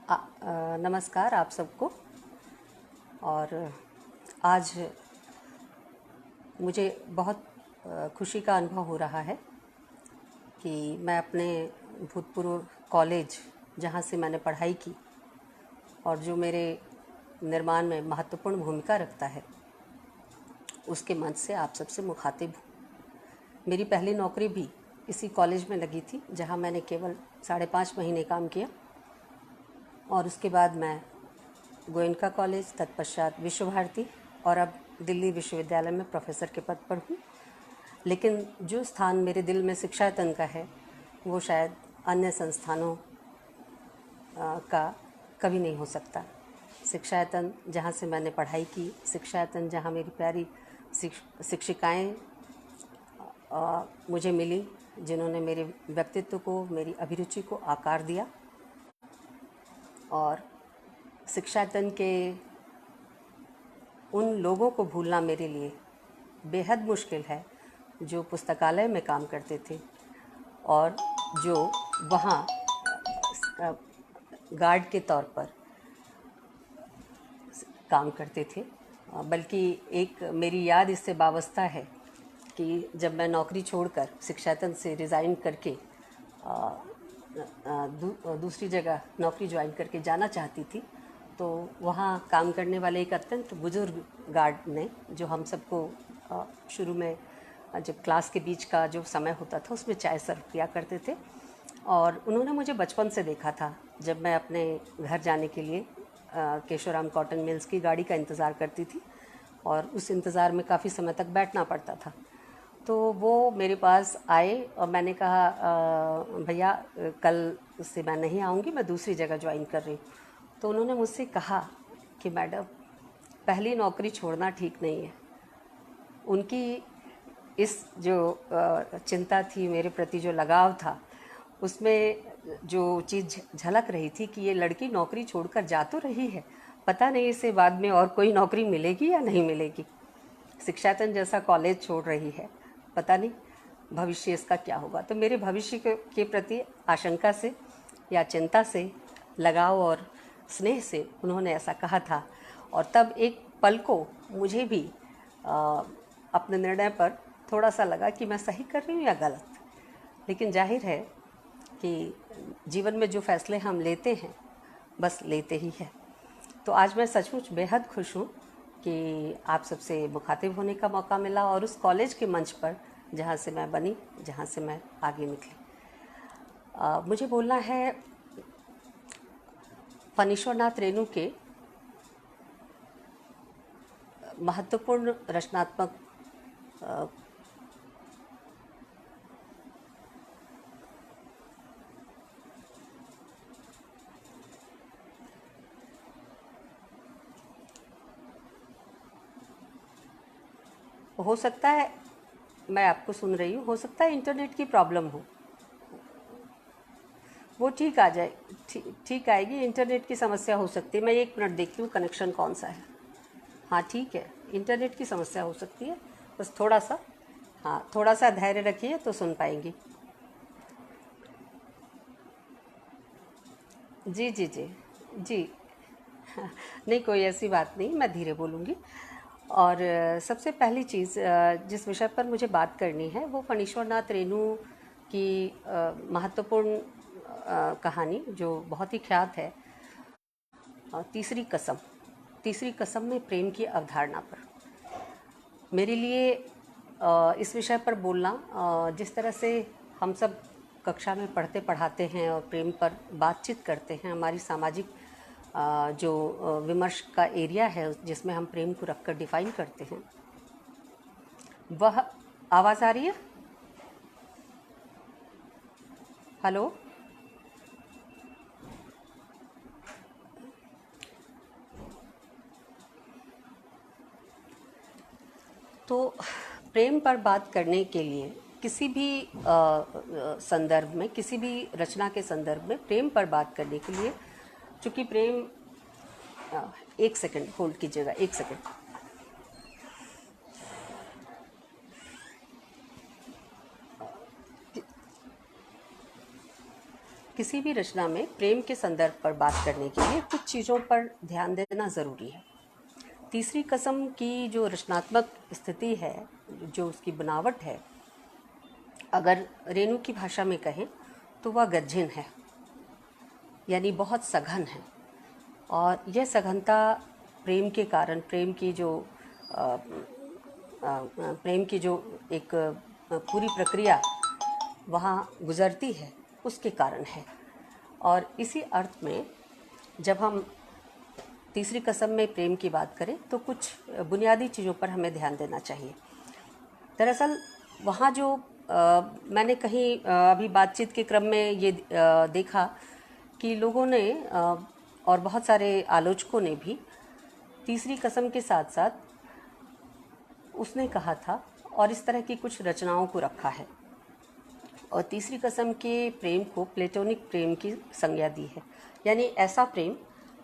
नमस्कार आप सबको। और आज मुझे बहुत खुशी का अनुभव हो रहा है कि मैं अपने भूतपूर्व कॉलेज जहाँ से मैंने पढ़ाई की और जो मेरे निर्माण में महत्वपूर्ण भूमिका रखता है, उसके मंच से आप सबसे मुखातिब हूँ। मेरी पहली नौकरी भी इसी कॉलेज में लगी थी, जहाँ मैंने केवल 5.5 महीने काम किया और उसके बाद मैं गोयनका कॉलेज, तत्पश्चात विश्व भारती और अब दिल्ली विश्वविद्यालय में प्रोफेसर के पद पर हूँ। लेकिन जो स्थान मेरे दिल में शिक्षायतन का है, वो शायद अन्य संस्थानों का कभी नहीं हो सकता। शिक्षायतन जहाँ से मैंने पढ़ाई की, शिक्षायतन जहाँ मेरी प्यारी शिक्षिकाएँ मुझे मिली, जिन्होंने मेरे व्यक्तित्व को, मेरी अभिरुचि को आकार दिया। और शिक्षायतन के उन लोगों को भूलना मेरे लिए बेहद मुश्किल है, जो पुस्तकालय में काम करते थे और जो वहाँ गार्ड के तौर पर काम करते थे। बल्कि एक मेरी याद इससे वाबस्ता है कि जब मैं नौकरी छोड़कर शिक्षायतन से रिज़ाइन करके दूसरी जगह नौकरी ज्वाइन करके जाना चाहती थी, तो वहाँ काम करने वाले एक अत्यंत बुज़ुर्ग गार्ड ने, जो हम सबको शुरू में जब क्लास के बीच का जो समय होता था उसमें चाय सर्व किया करते थे, और उन्होंने मुझे बचपन से देखा था जब मैं अपने घर जाने के लिए केशवराम कॉटन मिल्स की गाड़ी का इंतज़ार करती थी और उस इंतज़ार में काफ़ी समय तक बैठना पड़ता था। तो वो मेरे पास आए और मैंने कहा, भैया कल से मैं नहीं आऊँगी, मैं दूसरी जगह ज्वाइन कर रही हूँ। तो उन्होंने मुझसे कहा कि मैडम, पहली नौकरी छोड़ना ठीक नहीं है। उनकी इस जो चिंता थी, मेरे प्रति जो लगाव था, उसमें जो चीज़ झलक रही थी कि ये लड़की नौकरी छोड़कर जा तो रही है, पता नहीं इसे बाद में और कोई नौकरी मिलेगी या नहीं मिलेगी। शिक्षायतन जैसा कॉलेज छोड़ रही है, पता नहीं भविष्य इसका क्या होगा। तो मेरे भविष्य के प्रति आशंका से या चिंता से, लगाव और स्नेह से उन्होंने ऐसा कहा था। और तब एक पल को मुझे भी अपने निर्णय पर थोड़ा सा लगा कि मैं सही कर रही हूँ या गलत। लेकिन जाहिर है कि जीवन में जो फैसले हम लेते हैं, बस लेते ही हैं। तो आज मैं सचमुच बेहद खुश हूँ कि आप सबसे मुखातिब होने का मौका मिला और उस कॉलेज के मंच पर जहाँ से मैं बनी, जहाँ से मैं आगे निकली। मुझे बोलना है फणीश्वरनाथ रेणु के महत्वपूर्ण रचनात्मक हो सकता है, मैं आपको सुन रही हूँ, हो सकता है इंटरनेट की प्रॉब्लम हो, वो ठीक आ जाए, ठीक आएगी। इंटरनेट की समस्या हो सकती है। मैं 1 मिनट देखती हूँ कनेक्शन कौन सा है। हाँ ठीक है, इंटरनेट की समस्या हो सकती है, बस थोड़ा सा, हाँ थोड़ा सा धैर्य रखिए तो सुन पाएंगी। जी जी जी जी। नहीं, कोई ऐसी बात नहीं, मैं धीरे बोलूँगी। और सबसे पहली चीज़ जिस विषय पर मुझे बात करनी है, वो फणीश्वरनाथ रेणु की महत्वपूर्ण कहानी, जो बहुत ही ख्यात है, तीसरी कसम। तीसरी कसम में प्रेम की अवधारणा पर मेरे लिए इस विषय पर बोलना, जिस तरह से हम सब कक्षा में पढ़ते पढ़ाते हैं और प्रेम पर बातचीत करते हैं, हमारी सामाजिक जो विमर्श का एरिया है जिसमें हम प्रेम को रखकर डिफाइन करते हैं, वह आवाज़ आ रही है? हेलो? तो प्रेम पर बात करने के लिए किसी भी संदर्भ में, किसी भी रचना के संदर्भ में प्रेम पर बात करने के लिए, चूँकि प्रेम, 1 सेकंड होल्ड कीजिएगा, 1 सेकंड। किसी भी रचना में प्रेम के संदर्भ पर बात करने के लिए कुछ चीज़ों पर ध्यान देना ज़रूरी है। तीसरी कसम की जो रचनात्मक स्थिति है, जो उसकी बनावट है, अगर रेणु की भाषा में कहें तो वह गज्जिन है, यानी बहुत सघन है। और यह सघनता प्रेम के कारण, प्रेम की जो एक पूरी प्रक्रिया वहाँ गुजरती है, उसके कारण है। और इसी अर्थ में जब हम तीसरी कसम में प्रेम की बात करें तो कुछ बुनियादी चीज़ों पर हमें ध्यान देना चाहिए। दरअसल वहाँ जो मैंने कहीं अभी बातचीत के क्रम में ये देखा कि लोगों ने और बहुत सारे आलोचकों ने भी तीसरी कसम के साथ साथ उसने कहा था और इस तरह की कुछ रचनाओं को रखा है, और तीसरी कसम के प्रेम को प्लेटोनिक प्रेम की संज्ञा दी है, यानी ऐसा प्रेम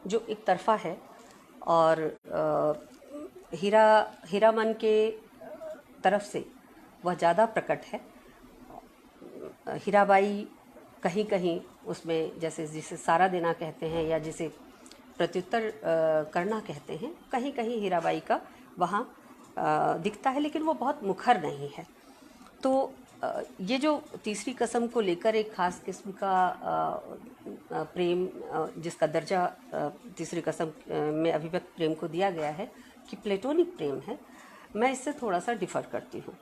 जो एक तरफा है और हीरामन के तरफ से वह ज़्यादा प्रकट है। हीराबाई कहीं कहीं उसमें, जैसे जिसे सारा देना कहते हैं या जिसे प्रत्युत्तर करना कहते हैं, कहीं कहीं हीराबाई का वहाँ दिखता है, लेकिन वो बहुत मुखर नहीं है। तो ये जो तीसरी कसम को लेकर एक ख़ास किस्म का प्रेम, जिसका दर्जा तीसरी कसम में अभिव्यक्त प्रेम को दिया गया है कि प्लेटोनिक प्रेम है, मैं इससे थोड़ा सा डिफ़र करती हूँ।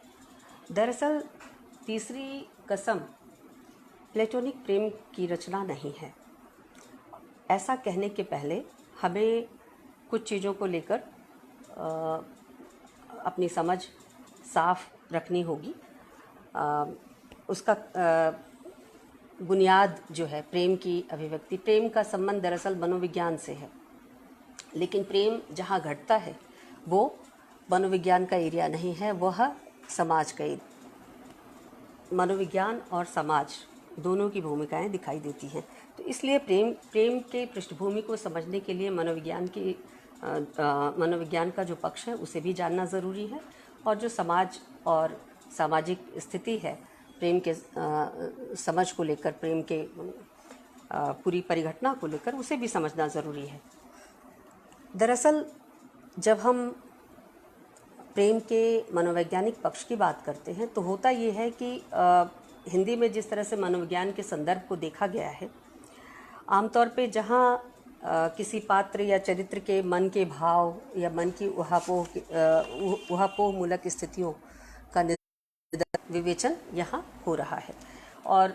दरअसल तीसरी कसम प्लेटोनिक प्रेम की रचना नहीं है। ऐसा कहने के पहले हमें कुछ चीज़ों को लेकर अपनी समझ साफ रखनी होगी। उसका बुनियाद जो है प्रेम की अभिव्यक्ति, प्रेम का संबंध दरअसल मनोविज्ञान से है, लेकिन प्रेम जहाँ घटता है वो मनोविज्ञान का एरिया नहीं है, वह समाज का एरिया। मनोविज्ञान और समाज दोनों की भूमिकाएं दिखाई देती हैं। तो इसलिए प्रेम के पृष्ठभूमि को समझने के लिए मनोविज्ञान का जो पक्ष है उसे भी जानना ज़रूरी है, और जो समाज और सामाजिक स्थिति है प्रेम के समझ को लेकर, प्रेम के पूरी परिघटना को लेकर, उसे भी समझना ज़रूरी है। दरअसल जब हम प्रेम के मनोवैज्ञानिक पक्ष की बात करते हैं तो होता ये है कि हिंदी में जिस तरह से मनोविज्ञान के संदर्भ को देखा गया है, आमतौर पे जहाँ किसी पात्र या चरित्र के मन के भाव या मन की उहापोह मूलक स्थितियों का विवेचन यहाँ हो रहा है, और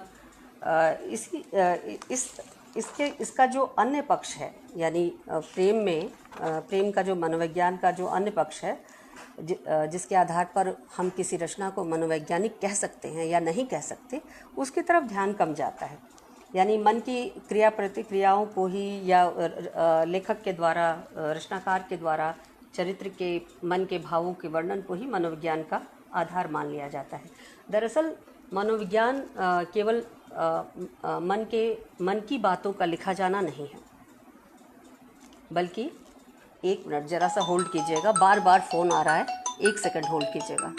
इसका जो अन्य पक्ष है, यानी प्रेम का जो मनोविज्ञान का जो अन्य पक्ष है, जिसके आधार पर हम किसी रचना को मनोवैज्ञानिक कह सकते हैं या नहीं कह सकते, उसकी तरफ ध्यान कम जाता है। यानी मन की क्रिया प्रतिक्रियाओं को ही, या लेखक के द्वारा, रचनाकार के द्वारा चरित्र के मन के भावों के वर्णन को ही मनोविज्ञान का आधार मान लिया जाता है। दरअसल मनोविज्ञान केवल मन की बातों का लिखा जाना नहीं है, बल्कि एक मिनट, ज़रा सा होल्ड कीजिएगा, बार बार फ़ोन आ रहा है, 1 सेकंड होल्ड कीजिएगा।